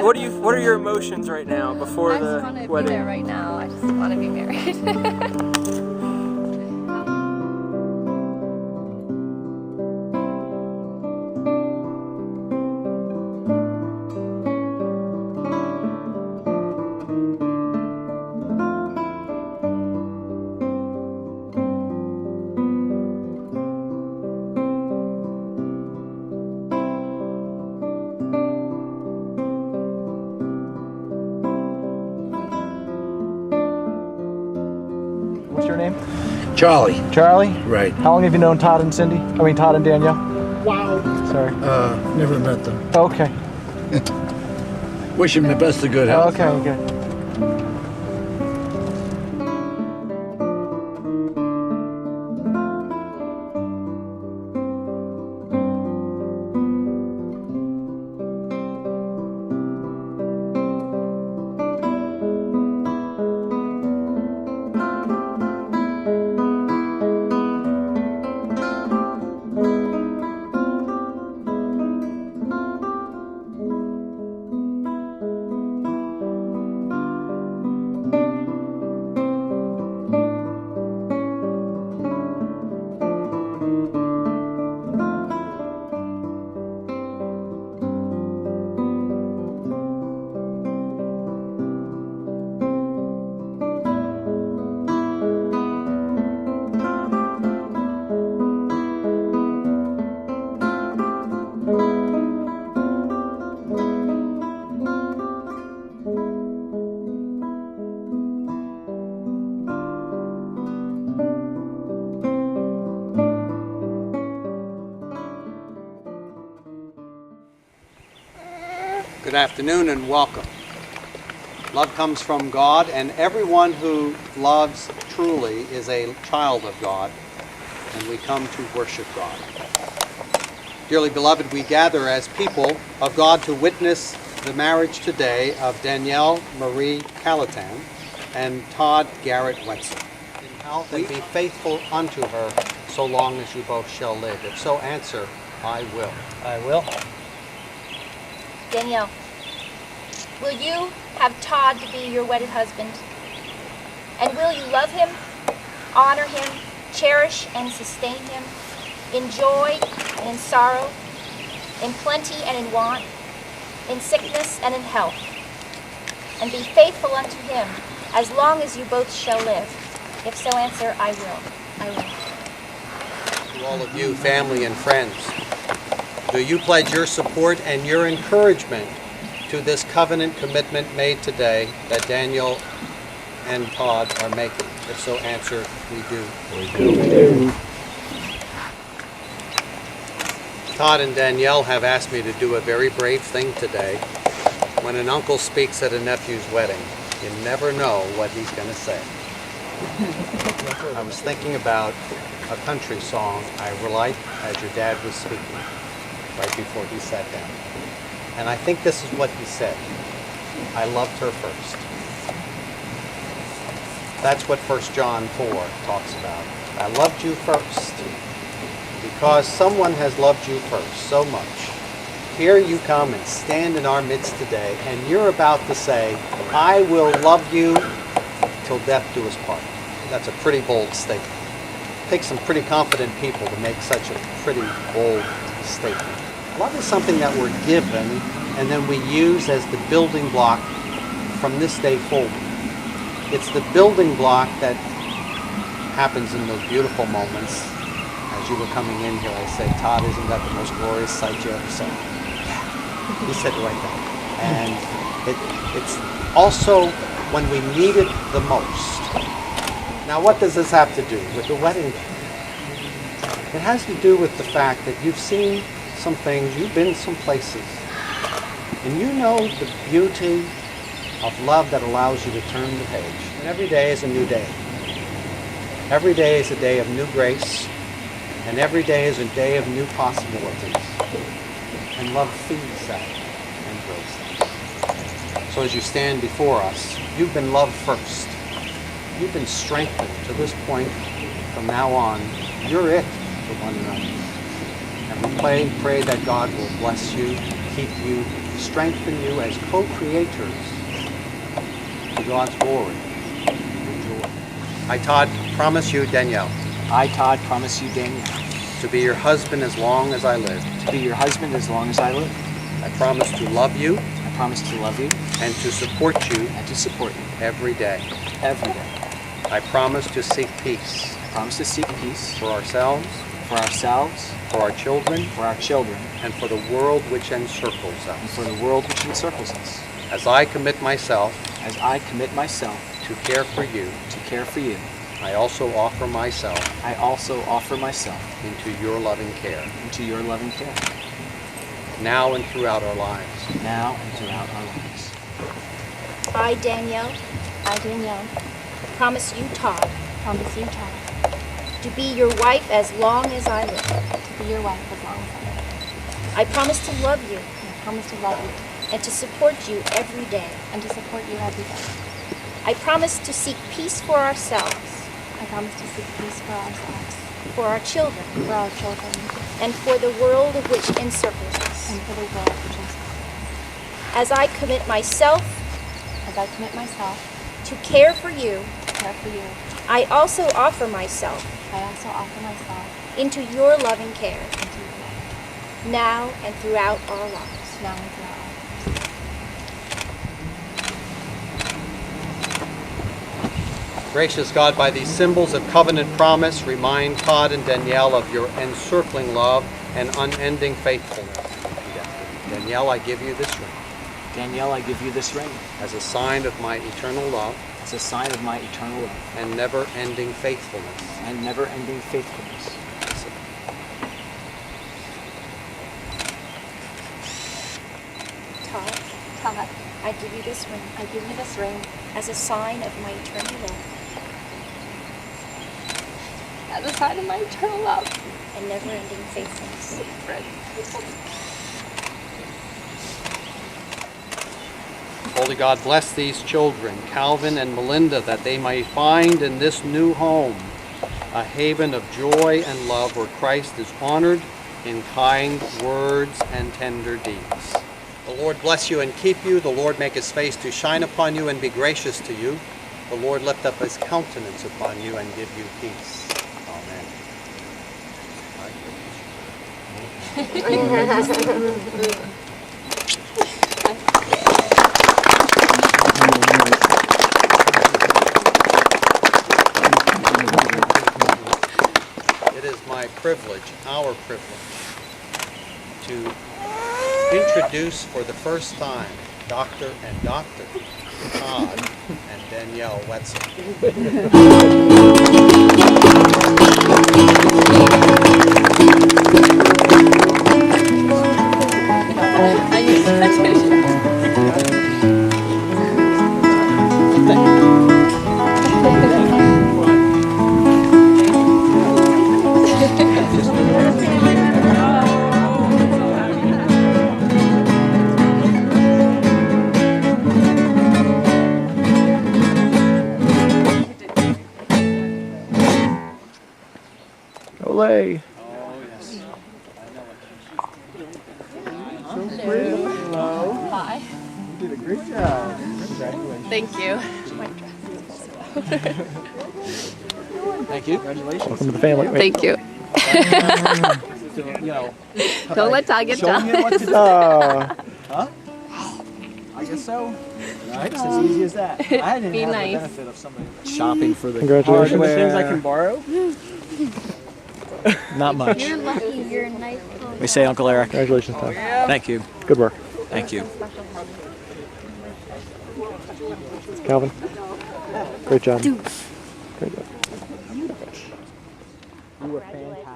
What are your emotions right now before the wedding? I just want to be there right now. I just want to be married. What's your name? Charlie. Charlie? Right. How long have you known Todd and Cindy? Todd and Danielle? Wow. Sorry. Never met them. Okay. Wish him the best of good health. Okay, good. Good afternoon and welcome. Love comes from God, and everyone who loves truly is a child of God, and we come to worship God. Dearly beloved, we gather as people of God to witness the marriage today of Danielle Marie Callatan and Todd Garrett Wetzel. In health and be faithful unto her so long as you both shall live. If so, answer, I will. I will. Danielle, will you have Todd to be your wedded husband? And will you love him, honor him, cherish and sustain him, in joy and in sorrow, in plenty and in want, in sickness and in health, and be faithful unto him as long as you both shall live? If so, answer, I will. I will. To all of you, family and friends, do you pledge your support and your encouragement to this covenant commitment made today that Danielle and Todd are making? If so, answer, we do. We do. Todd and Danielle have asked me to do a very brave thing today. When an uncle speaks at a nephew's wedding, you never know what he's going to say. I was thinking about a country song I like as your dad was speaking right before he sat down. And I think this is what he said. I loved her first. That's what 1 John 4 talks about. I loved you first. Because someone has loved you first so much. Here you come and stand in our midst today, and you're about to say, I will love you till death do us part. That's a pretty bold statement. It takes some pretty confident people to make such a pretty bold statement. Love is something that we're given and then we use as the building block from this day forward. It's the building block that happens in those beautiful moments. As you were coming in here, I said, Todd, isn't that the most glorious sight you ever saw? Yeah. He said it right there. And it's also when we need it the most. Now, what does this have to do with the wedding? It has to do with the fact that you've seen some things, you've been some places, and you know the beauty of love that allows you to turn the page. And every day is a new day. Every day is a day of new grace, and every day is a day of new possibilities. And love feeds that and grows that. So as you stand before us, you've been loved first. You've been strengthened to this point. From now on, you're it to one another. And we pray that God will bless you, keep you, strengthen you as co-creators to God's glory and joy. I, Todd, promise you, Danielle, I, Todd, promise you, Danielle, to be your husband as long as I live. to be your husband as long as I live. I promise to love you I promise to love you and to support you and to support you every day. every day. I promise to seek peace I promise to seek peace for ourselves, for ourselves, for our children, for our children, and for the world which encircles and us. for the world which encircles us. As I commit myself As I commit myself to care for you, to care for you, I also offer myself I also offer myself into your loving care, into your loving care, now and throughout our lives. now and throughout our lives. I, Danielle, promise you, Todd, to be your wife as long as I live. I promise to love you and to support you every day. I promise to seek peace for ourselves, for our children, and for the world which encircles us. As I commit myself to care for you, I also offer myself into your loving care, now and throughout our lives. Gracious God, by these symbols of covenant promise, remind Todd and Danielle of your encircling love and unending faithfulness. Danielle, I give you this ring Danielle, I give you this ring as a sign of my eternal love as a sign of my eternal love and never-ending faithfulness. and never-ending faithfulness. Todd, I give you this ring as a sign of my eternal love and never-ending faithfulness. Holy God, bless these children, Calvin and Melinda, that they may find in this new home a haven of joy and love where Christ is honored in kind words and tender deeds. The Lord bless you and keep you. The Lord make his face to shine upon you and be gracious to you. The Lord lift up his countenance upon you and give you peace. Amen. It is my privilege, our privilege, to introduce for the first time Dr. and Dr. Todd and Danielle Wetzel. Olay. Hi. You did a great job. Congratulations. Thank you. Thank you. Congratulations. Welcome to the family. Wait. Thank you. You know, Don't let Todd get showing you jealous. what to do. Huh? I guess so. Right? It's as easy as that. I didn't Be have nice. the benefit of somebody shopping for the Congratulations. hardware. Things I can borrow? Not much. You're lucky you're a nice little We say Uncle Eric. Congratulations, Todd. Thank you. Good work. Thank you. Calvin. Great job. Great job. You were fantastic.